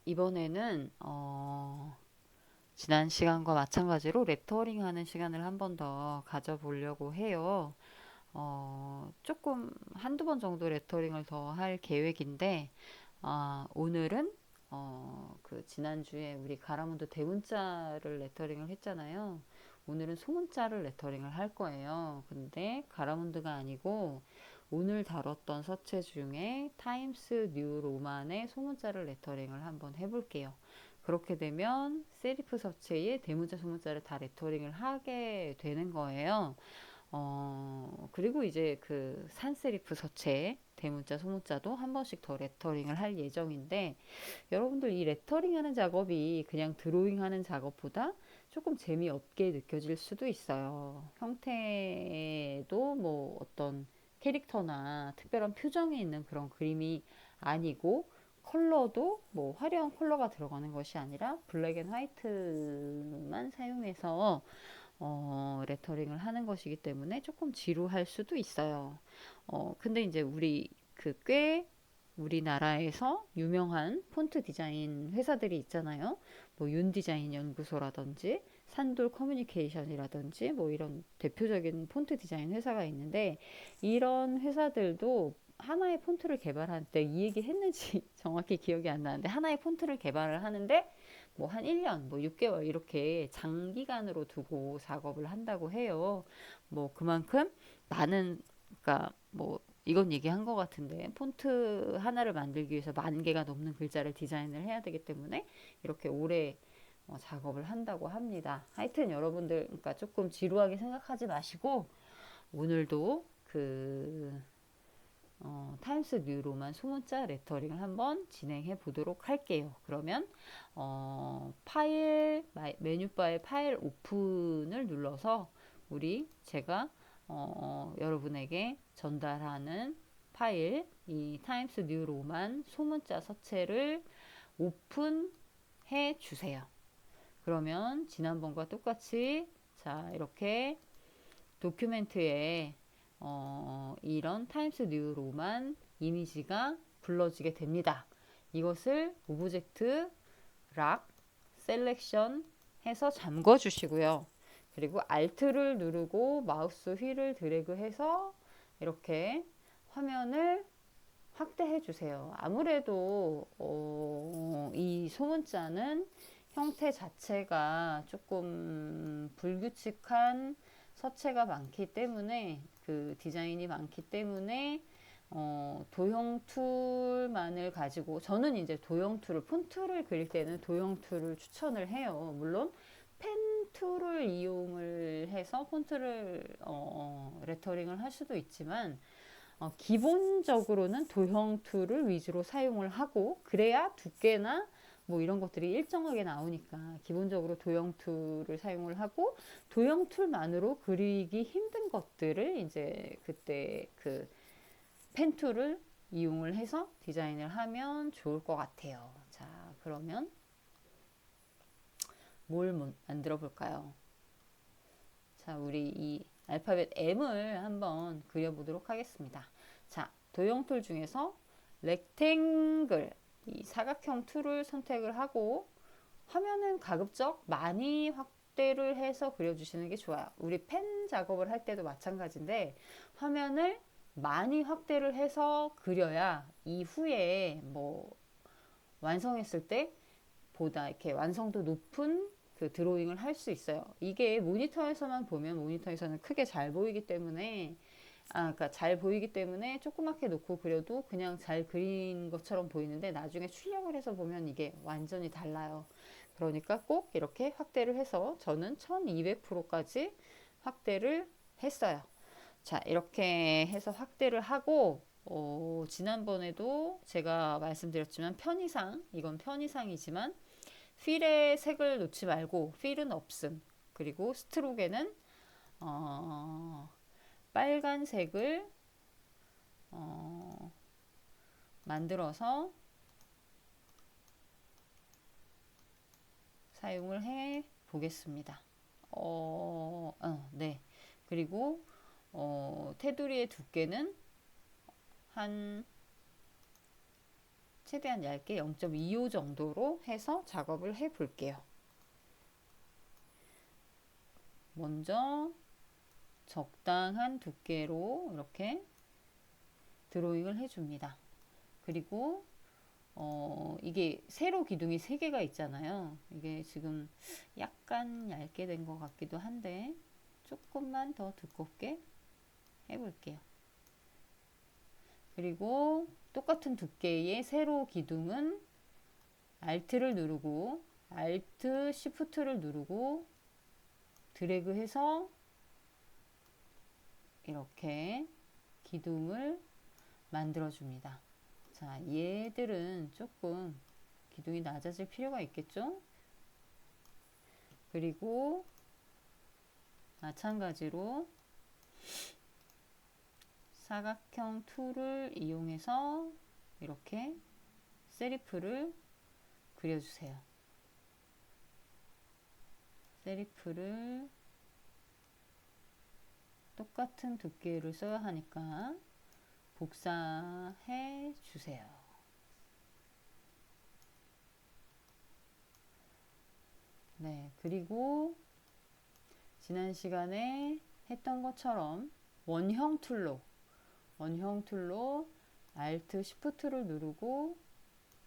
이번에는 지난 시간과 마찬가지로 레터링 하는 시간을 한 번 더 가져보려고 해요. 조금 한두 번 정도 레터링을 더 할 계획인데, 오늘은 그 지난주에 우리 가라문드 대문자를 레터링을 했잖아요. 오늘은 소문자를 레터링을 할 거예요. 근데 가라문드가 아니고 오늘 다뤘던 서체 중에 타임스 뉴 로만의 소문자를 레터링을 한번 해볼게요. 그렇게 되면 세리프 서체에 대문자 소문자를 다 레터링을 하게 되는 거예요. 그리고 이제 그 산세리프 서체 대문자 소문자도 한 번씩 더 레터링을 할 예정인데, 여러분들 이 레터링 하는 작업이 그냥 드로잉 하는 작업보다 조금 재미없게 느껴질 수도 있어요. 형태도 뭐 어떤 캐릭터나 특별한 표정이 있는 그런 그림이 아니고, 컬러도 뭐 화려한 컬러가 들어가는 것이 아니라 블랙 앤 화이트만 사용해서 레터링을 하는 것이기 때문에 조금 지루할 수도 있어요. 근데 이제 꽤 우리나라에서 유명한 폰트 디자인 회사들이 있잖아요. 뭐 윤디자인 연구소라든지 산돌 커뮤니케이션이라든지 뭐 이런 대표적인 폰트 디자인 회사가 있는데, 이런 회사들도 하나의 폰트를 개발할 때 이 얘기 했는지 정확히 기억이 안 나는데, 하나의 폰트를 개발을 하는데 뭐 한 1년, 뭐 6개월 이렇게 장기간으로 두고 작업을 한다고 해요. 뭐 그만큼 많은, 그러니까 뭐 이건 얘기한 것 같은데, 폰트 하나를 만들기 위해서 10,000개가 넘는 글자를 디자인을 해야 되기 때문에 이렇게 오래 작업을 한다고 합니다. 하여튼 여러분들, 그러니까 조금 지루하게 생각하지 마시고 오늘도 타임스 뉴로만 소문자 레터링을 한번 진행해 보도록 할게요. 그러면 메뉴바의 파일 오픈을 눌러서 제가 여러분에게 전달하는 파일, 이 타임스 뉴로만 소문자 서체를 오픈해 주세요. 그러면 지난번과 똑같이, 자, 이렇게 도큐멘트에 이런 타임스 뉴 로만 이미지가 불러지게 됩니다. 이것을 오브젝트 락 셀렉션 해서 잠궈 주시고요. 그리고 Alt를 누르고 마우스 휠을 드래그해서 이렇게 화면을 확대해 주세요. 아무래도 이 소문자는 형태 자체가 조금 불규칙한 서체가 많기 때문에, 그 디자인이 많기 때문에 도형 툴만을 가지고, 저는 이제 도형 툴을, 폰트를 그릴 때는 도형 툴을 추천을 해요. 물론 펜 툴을 이용을 해서 폰트를 레터링을 할 수도 있지만, 기본적으로는 도형 툴을 위주로 사용을 하고, 그래야 두께나 뭐 이런 것들이 일정하게 나오니까 기본적으로 도형 툴을 사용을 하고, 도형 툴만으로 그리기 힘든 것들을 이제 그때 그 펜 툴을 이용을 해서 디자인을 하면 좋을 것 같아요. 자, 그러면 뭘 만들어 볼까요? 자, 우리 이 알파벳 M을 한번 그려보도록 하겠습니다. 자, 도형 툴 중에서 렉탱글, 이 사각형 툴을 선택을 하고, 화면은 가급적 많이 확대를 해서 그려주시는 게 좋아요. 우리 펜 작업을 할 때도 마찬가지인데, 화면을 많이 확대를 해서 그려야 이후에 뭐 완성했을 때 보다 이렇게 완성도 높은 그 드로잉을 할 수 있어요. 이게 모니터에서만 보면, 모니터에서는 크게 잘 보이기 때문에, 그러니까 잘 보이기 때문에 조그맣게 놓고 그려도 그냥 잘 그린 것처럼 보이는데, 나중에 출력을 해서 보면 이게 완전히 달라요. 그러니까 꼭 이렇게 확대를 해서, 저는 1200%까지 확대를 했어요. 자, 이렇게 해서 확대를 하고, 지난번에도 제가 말씀드렸지만 편의상, 이건 편의상이지만 필의 색을 놓지 말고, 필은 없음. 그리고 스트로크에는 빨간색을 만들어서 사용을 해 보겠습니다. 네. 그리고 테두리의 두께는 한 최대한 얇게 0.25 정도로 해서 작업을 해 볼게요. 먼저 적당한 두께로 이렇게 드로잉을 해줍니다. 그리고 이게 세로 기둥이 3개가 있잖아요. 이게 지금 약간 얇게 된 것 같기도 한데 조금만 더 두껍게 해볼게요. 그리고 똑같은 두께의 세로 기둥은 Alt를 누르고 Alt, Shift를 누르고 드래그해서 이렇게 기둥을 만들어줍니다. 자, 얘들은 조금 기둥이 낮아질 필요가 있겠죠? 그리고 마찬가지로 사각형 툴을 이용해서 이렇게 세리프를 그려주세요. 세리프를 똑같은 두께를 써야 하니까 복사해 주세요. 네, 그리고 지난 시간에 했던 것처럼 원형 툴로 Alt, Shift를 누르고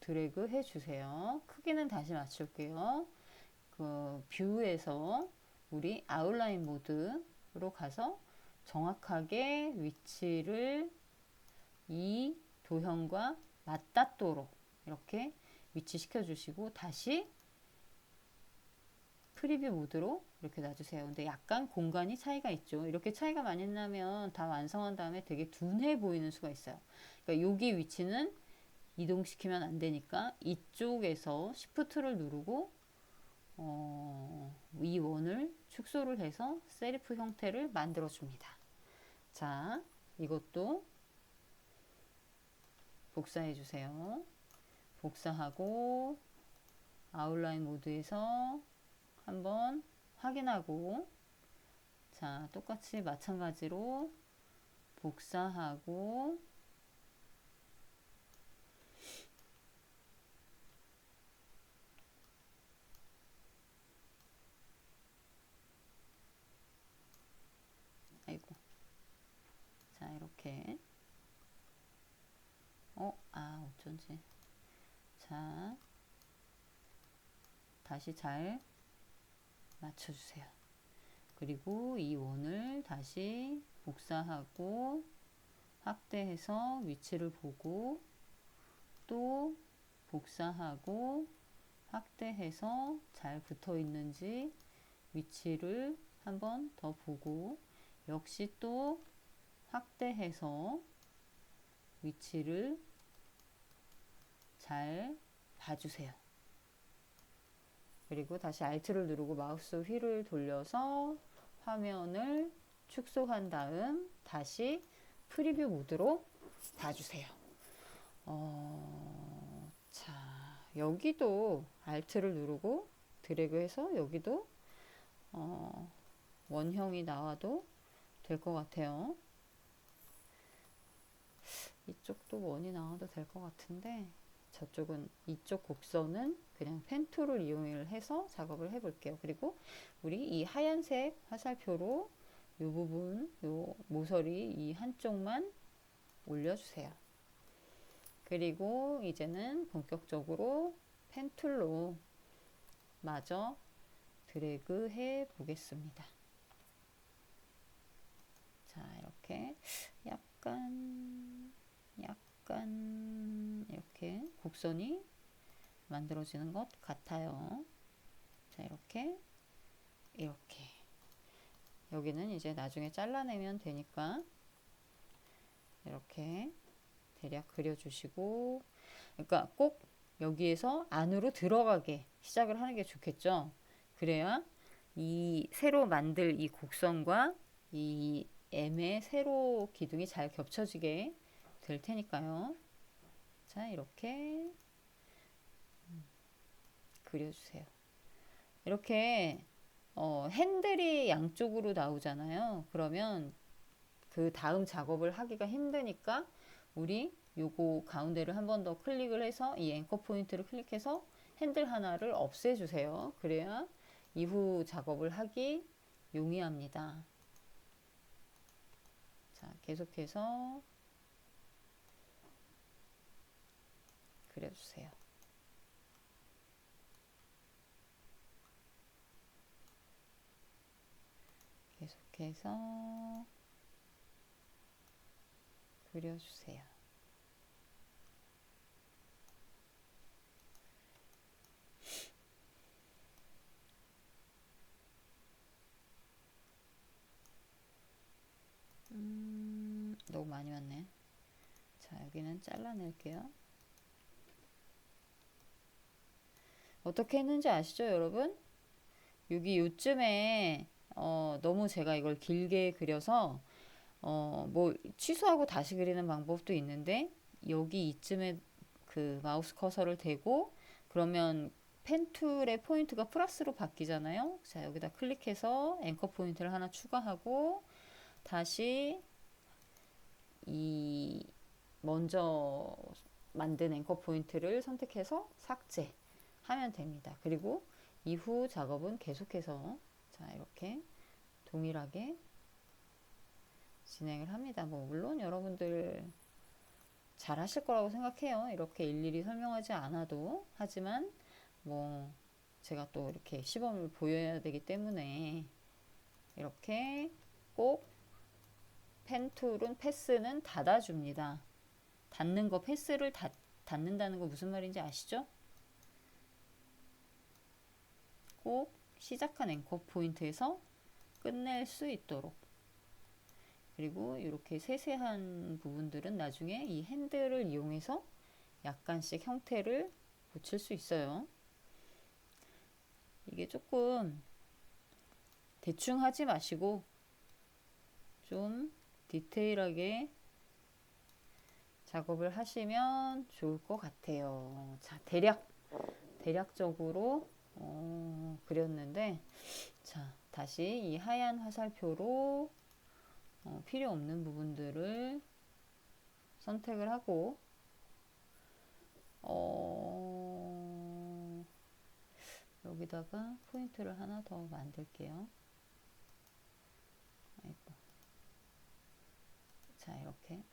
드래그 해주세요. 크기는 다시 맞출게요. 그 뷰에서 우리 아웃라인 모드로 가서 정확하게 위치를 이 도형과 맞닿도록 이렇게 위치시켜 주시고 다시 프리뷰 모드로 이렇게 놔주세요. 근데 약간 공간이 차이가 있죠. 이렇게 차이가 많이 나면 다 완성한 다음에 되게 둔해 보이는 수가 있어요. 그러니까 여기 위치는 이동시키면 안 되니까 이쪽에서 Shift를 누르고 이 원을 축소를 해서 세리프 형태를 만들어 줍니다. 자, 이것도 복사해 주세요. 복사하고 아웃라인 모드에서 한번 확인하고, 자, 똑같이 마찬가지로 복사하고 아이고, 자, 이렇게 어쩐지. 자, 다시 잘 맞춰주세요. 그리고 이 원을 다시 복사하고 확대해서 위치를 보고 또 복사하고 확대해서 잘 붙어 있는지 위치를 한번 더 보고 역시 또 확대해서 위치를 잘 봐주세요. 그리고 다시 Alt를 누르고 마우스 휠을 돌려서 화면을 축소한 다음 다시 프리뷰 모드로 봐주세요. 자, 여기도 Alt를 누르고 드래그해서 여기도 원형이 나와도 될 것 같아요. 이쪽도 원이 나와도 될 것 같은데 저쪽은 이쪽 곡선은 그냥 펜 툴을 이용해서 작업을 해 볼게요. 그리고 우리 이 하얀색 화살표로 이 부분, 요 모서리 이 한쪽만 올려주세요. 그리고 이제는 본격적으로 펜 툴로 마저 드래그 해 보겠습니다. 자, 이렇게 약간 이렇게 곡선이 만들어지는 것 같아요. 자, 이렇게 여기는 이제 나중에 잘라내면 되니까 이렇게 대략 그려주시고, 그러니까 꼭 여기에서 안으로 들어가게 시작을 하는 게 좋겠죠. 그래야 이 새로 만들 이 곡선과 이 M의 세로 기둥이 잘 겹쳐지게 될 테니까요. 자, 이렇게 그려주세요. 이렇게 핸들이 양쪽으로 나오잖아요. 그러면 그 다음 작업을 하기가 힘드니까 우리 요거 가운데를 한 번 더 클릭을 해서 이 앵커 포인트를 클릭해서 핸들 하나를 없애주세요. 그래야 이후 작업을 하기 용이합니다. 자, 계속해서 그려주세요. 계속해서 그려주세요. 너무 많이 왔네. 자, 여기는 잘라낼게요. 어떻게 했는지 아시죠, 여러분? 여기 요쯤에 너무 제가 이걸 길게 그려서 뭐 취소하고 다시 그리는 방법도 있는데 여기 이쯤에 그 마우스 커서를 대고 그러면 펜 툴의 포인트가 플러스로 바뀌잖아요. 자, 여기다 클릭해서 앵커 포인트를 하나 추가하고 다시 이 먼저 만든 앵커 포인트를 선택해서 삭제하면 됩니다. 그리고 이후 작업은 계속해서 자, 이렇게 동일하게 진행을 합니다. 뭐 물론 여러분들 잘 하실 거라고 생각해요. 이렇게 일일이 설명하지 않아도. 하지만 뭐 제가 또 이렇게 시범을 보여야 되기 때문에 이렇게 꼭 펜 툴은 패스는 닫아줍니다. 닫는 거 패스를 닫는다는 거 무슨 말인지 아시죠? 꼭 시작한 앵커 포인트에서 끝낼 수 있도록. 그리고 이렇게 세세한 부분들은 나중에 이 핸들을 이용해서 약간씩 형태를 고칠 수 있어요. 이게 조금 대충 하지 마시고 좀 디테일하게 작업을 하시면 좋을 것 같아요. 자, 대략적으로 그렸는데 자, 다시 이 하얀 화살표로 필요 없는 부분들을 선택을 하고 여기다가 포인트를 하나 더 만들게요. 아이고. 자, 이렇게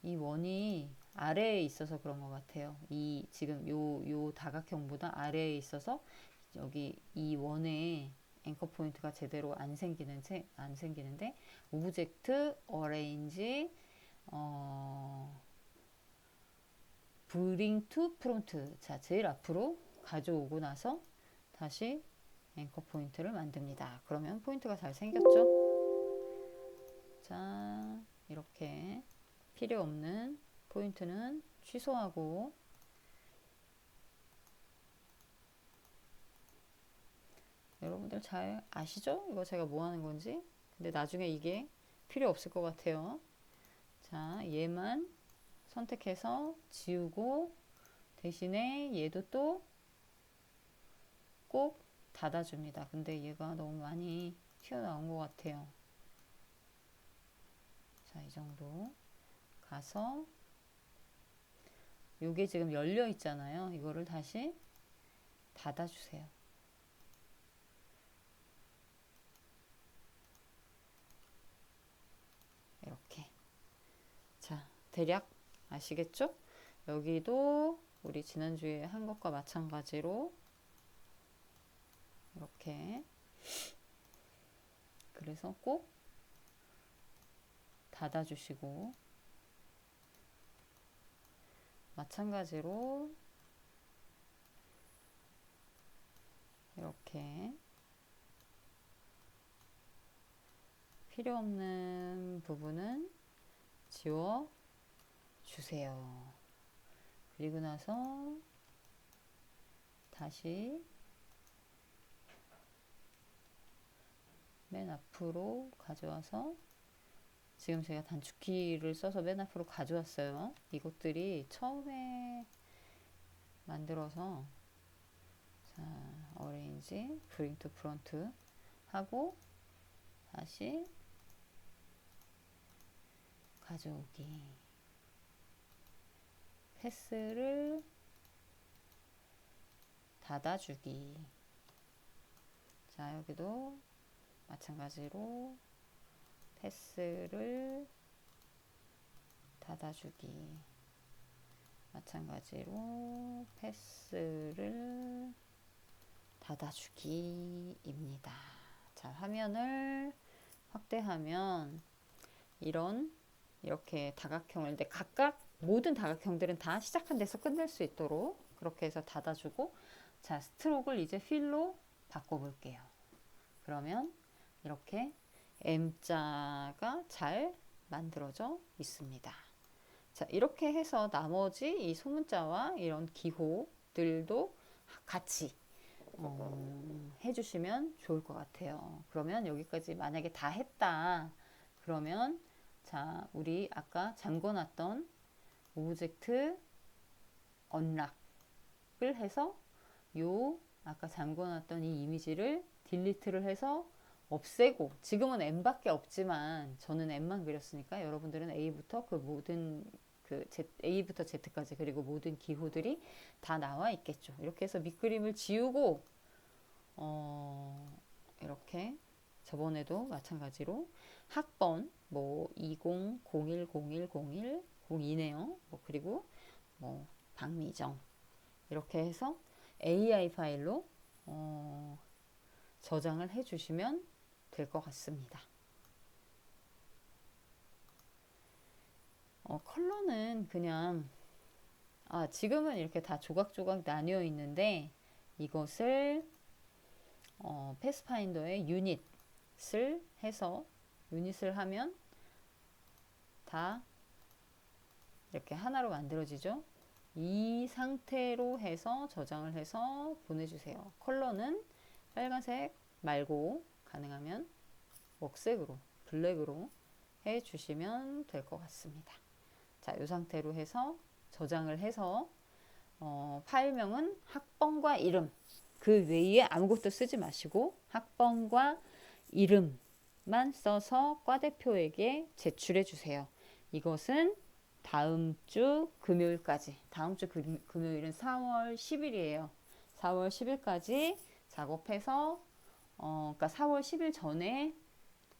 이 원이 아래에 있어서 그런 것 같아요. 이 지금 요 다각형보다 아래에 있어서 여기 이 원에 앵커 포인트가 제대로 안 생기는데 오브젝트 어레인지 브링 투 프론트. 자, 제일 앞으로 가져오고 나서 다시 앵커 포인트를 만듭니다. 그러면 포인트가 잘 생겼죠? 자, 이렇게 필요 없는 포인트는 취소하고 여러분들 잘 아시죠? 이거 제가 뭐 하는 건지. 근데 나중에 이게 필요 없을 것 같아요. 자, 얘만 선택해서 지우고 대신에 얘도 또 꼭 닫아줍니다. 근데 얘가 너무 많이 튀어나온 것 같아요. 자, 이 정도 가서 요게 지금 열려 있잖아요. 이거를 다시 닫아주세요. 이렇게. 자, 대략 아시겠죠? 여기도 우리 지난주에 한 것과 마찬가지로 이렇게 그래서 꼭 닫아주시고 마찬가지로 이렇게 필요 없는 부분은 지워 주세요. 그리고 나서 다시 맨 앞으로 가져와서 지금 제가 단축키를 써서 맨 앞으로 가져왔어요. 이것들이 처음에 만들어서 자, 어레인지 브링 투 프론트 하고 다시 가져오기. 패스를 닫아주기. 자, 여기도 마찬가지로 패스를 닫아주기. 마찬가지로 패스를 닫아주기입니다. 자, 화면을 확대하면 이렇게 다각형을, 근데 각각 모든 다각형들은 다 시작한 데서 끝낼 수 있도록 그렇게 해서 닫아주고, 자, 스트로크를 이제 필로 바꿔볼게요. 그러면 이렇게 M자가 잘 만들어져 있습니다. 자, 이렇게 해서 나머지 이 소문자와 이런 기호들도 같이 해주시면 좋을 것 같아요. 그러면 여기까지 만약에 다 했다. 그러면 자, 우리 아까 잠궈놨던 오브젝트 언락을 해서 요 아까 잠궈놨던 이 이미지를 딜리트를 해서 없애고, 지금은 M밖에 없지만 저는 M만 그렸으니까 여러분들은 A부터 그 모든 A부터 Z까지 그리고 모든 기호들이 다 나와 있겠죠. 이렇게 해서 밑그림을 지우고 이렇게 저번에도 마찬가지로 학번 뭐 2001010102네요. 뭐 그리고 뭐 박미정 이렇게 해서 AI 파일로 저장을 해 주시면 될 것 같습니다. 컬러는 그냥 지금은 이렇게 다 조각조각 나뉘어 있는데 이것을 패스파인더에 유닛을 해서 유닛을 하면 다 이렇게 하나로 만들어지죠. 이 상태로 해서 저장을 해서 보내주세요. 컬러는 빨간색 말고 가능하면 먹색으로, 블랙으로 해주시면 될 것 같습니다. 자, 이 상태로 해서 저장을 해서 파일명은 학번과 이름, 그 외에 아무것도 쓰지 마시고 학번과 이름만 써서 과대표에게 제출해 주세요. 이것은 다음 주 금요일까지, 다음 주 금요일은 4월 10일이에요. 4월 10일까지 작업해서 그러니까 4월 10일 전에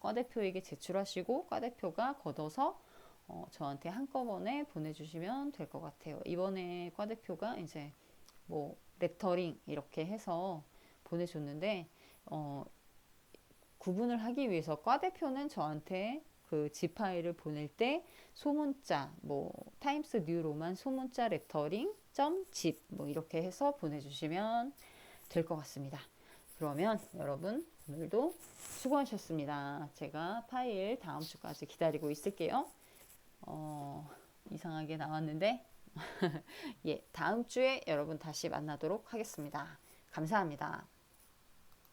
과대표에게 제출하시고 과대표가 걷어서 저한테 한꺼번에 보내주시면 될 것 같아요. 이번에 과대표가 이제 뭐 레터링 이렇게 해서 보내줬는데 구분을 하기 위해서 과대표는 저한테 그 G파일을 보낼 때 소문자 뭐 타임스 뉴 로만 소문자 레터링 .zip 뭐 이렇게 해서 보내주시면 될 것 같습니다. 그러면 여러분 오늘도 수고하셨습니다. 제가 파일 다음 주까지 기다리고 있을게요. 이상하게 나왔는데 예, 다음 주에 여러분 다시 만나도록 하겠습니다. 감사합니다.